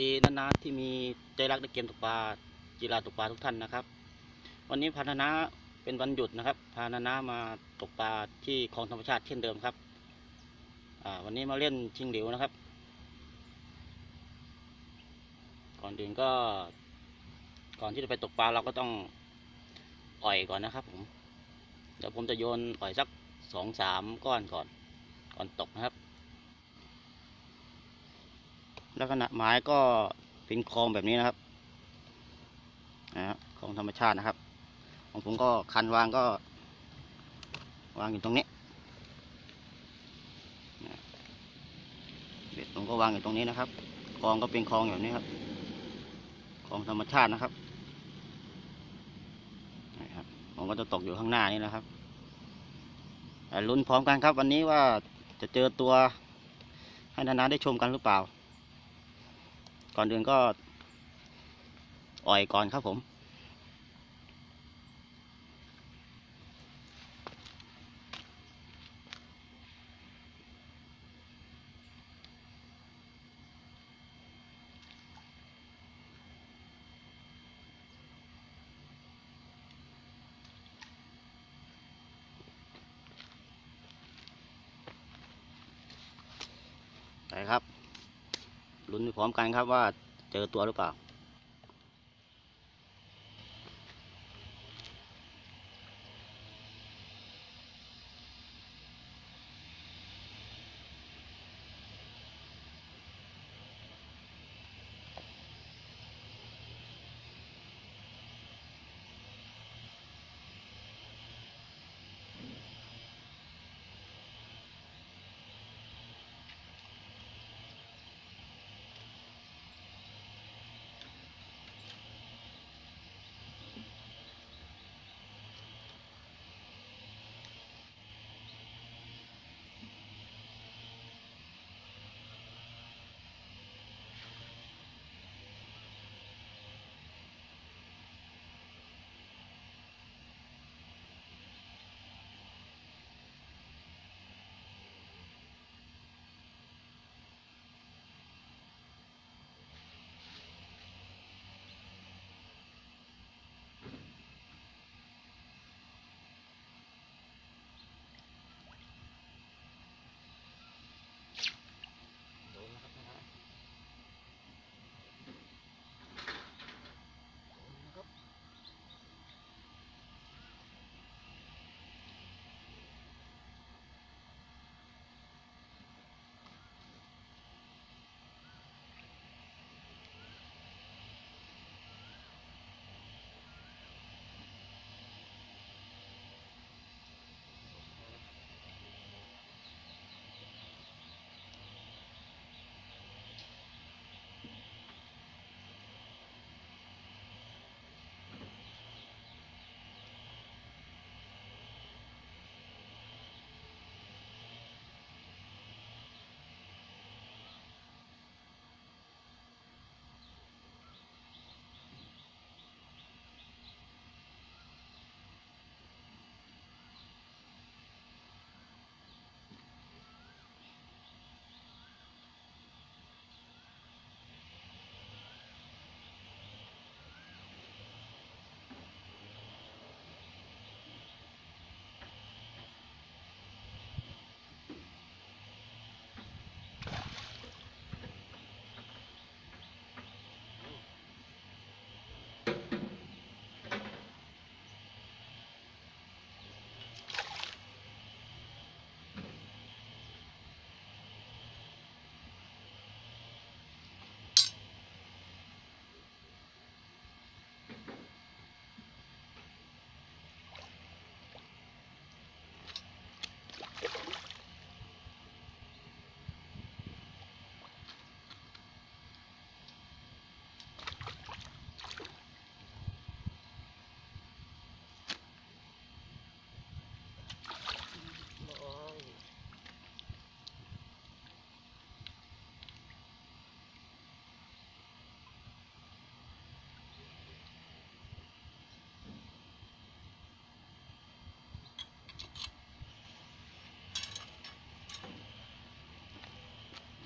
ดีนาที่มีใจรักในเกมตกปลากีฬาตกปลาทุกท่านนะครับวันนี้พานาเป็นวันหยุดนะครับพานามาตกปลาที่คลองธรรมชาติเช่นเดิมครับวันนี้มาเล่นชิงเหลวนะครับก่อนอื่นก็ก่อนที่จะไปตกปลาเราก็ต้องอ่อยก่อนนะครับผมเดี๋ยวผมจะโยนอ่อยสัก2-3 ก้อนก่อนตกนะครับลักษณะไม้ก็เป็นคลองแบบนี้นะครับคลองธรรมชาตินะครับของผมก็คันวางก็วางอยู่ตรงนี้เบ็ดผมก็วางอยู่ตรงนี้นะครับคลองก็เป็นคลองอย่างนี้ครับคลองธรรมชาตินะครับผมก็จะตกอยู่ข้างหน้านี่นะครับลุ้นพร้อมกันครับวันนี้ว่าจะเจอตัวให้นาได้ชมกันหรือเปล่าก่อนอื่นก็อ่อยก่อนครับผมไปครับลุ้นพร้อมกันครับว่าเจอตัวหรือเปล่า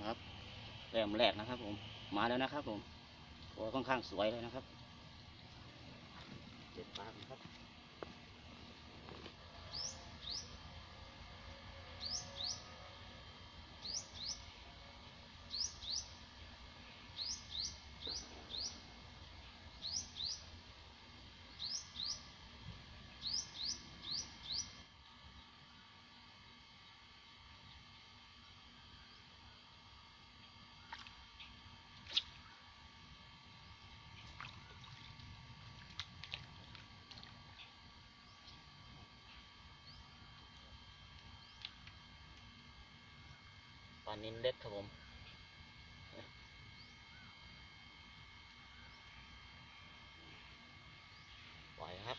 ครับแต้มแรกนะครับผม มาแล้วนะครับผมตัวค่อนข้างสวยเลยนะครับเด็ดปลาครับปลานิลเล็กครับผมปล่อยครับ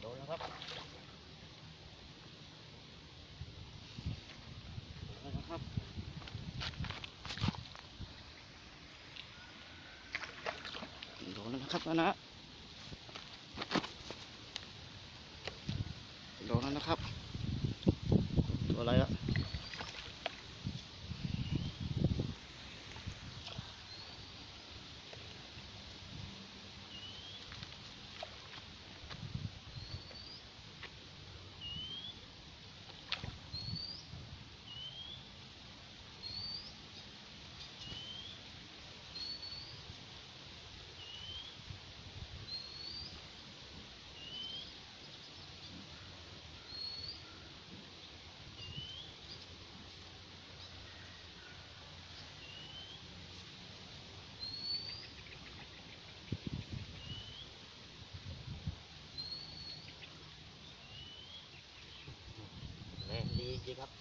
โดนแล้วครับโดนแล้วนะครับนะโดนแล้วนะครับตัวอะไรอะแรงดีจริงครับ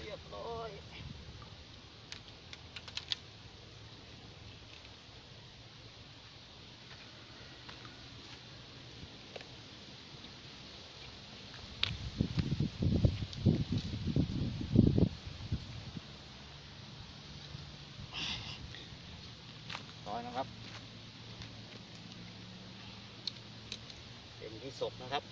เรียบร้อยนะครับเป็นที่ศพนะครับ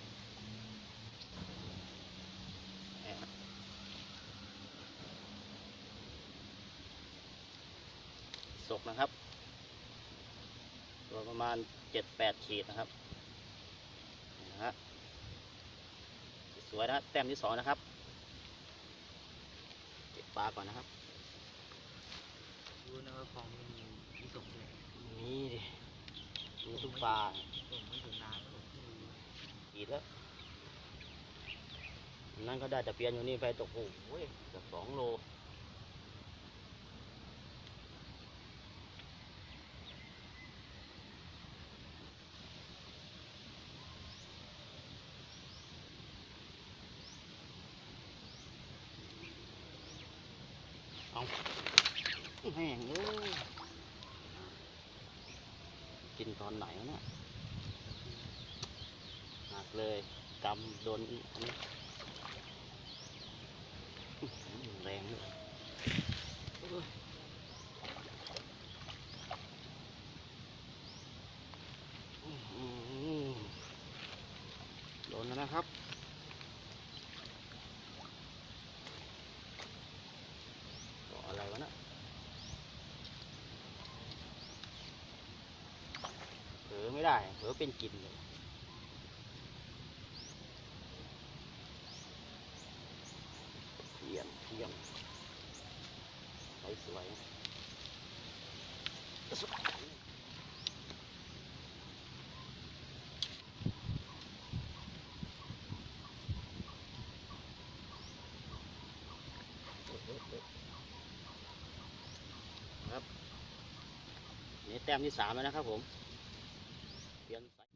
ศพนะครับตัวประมาณ7-8 ขีดนะครับนะฮะสวยนะแต้มที่2นะครับเก็บปลาก่อนนะครับดูนะครับของมีที่ส่งเลย นี่ดิมีทุกปลา ส่งไม่ถึงนานแล้ว ขีดแล้ว นั่นก็ได้แต่เพียนอยู่นี่ไปตกโอ้โหเกือบ2 โลเอาแห้งเลยกินตอนไหนวะเนี่ยหนักเลยกำโดนอันนี้แรงเลยโดนแล้วนะครับก็อะไรวะนะเผลอไม่ได้เผลอเป็นกลิ่นเลยเยี่ยมเยี่ยมสวยครับนี่แต้มที่ 3แล้วนะครับผมเปลี่ยนสาย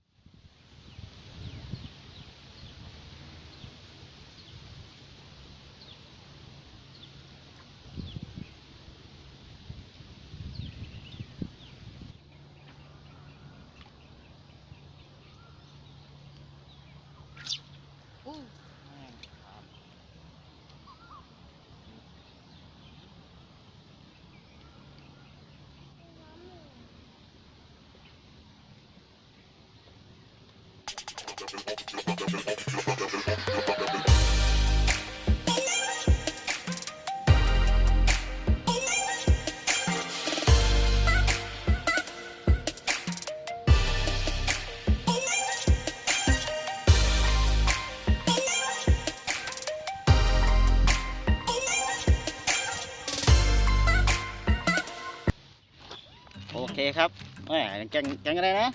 โอเคครับแหมแกงอะไรนะ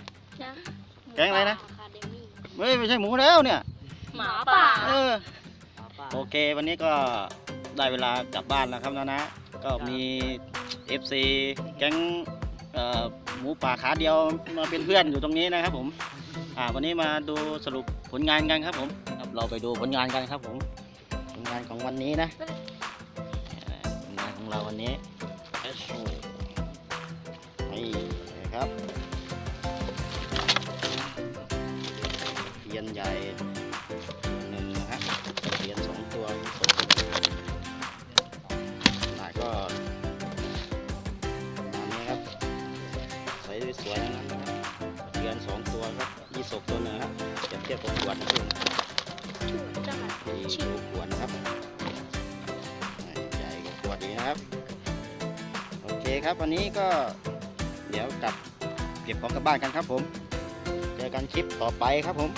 แกงอะไรนะ ไม่ใช่หมูแล้วเนี่ย หมาป่า เออ ป้า โอเค วันนี้ก็ได้เวลากลับบ้านแล้วครับนะ ก็มี FC แก๊งหมูป่าขาเดียวมาเป็นเพื่อนอยู่ตรงนี้นะครับผมวันนี้มาดูสรุปผลงานกันครับผมครับเราไปดูผลงานกันครับผมผลงานของวันนี้นะผลงานของเราวันนี้นี่นะครับเทียนใหญ่1นะฮะเทียน2 ตัวหน้าก็ประมาณนี้ครับใส่สวยๆนะครับเทียน2 ตัวครับยี่สกตัวหนึ่งครับเทียบกับขวดนะครับนี่ดูขวดนะครับใหญ่กว่าขวดนี้นะครับโอเคครับวันนี้ก็เดี๋ยวกลับเก็บของกลับบ้านกันครับผมเจอกันคลิปต่อไปครับผม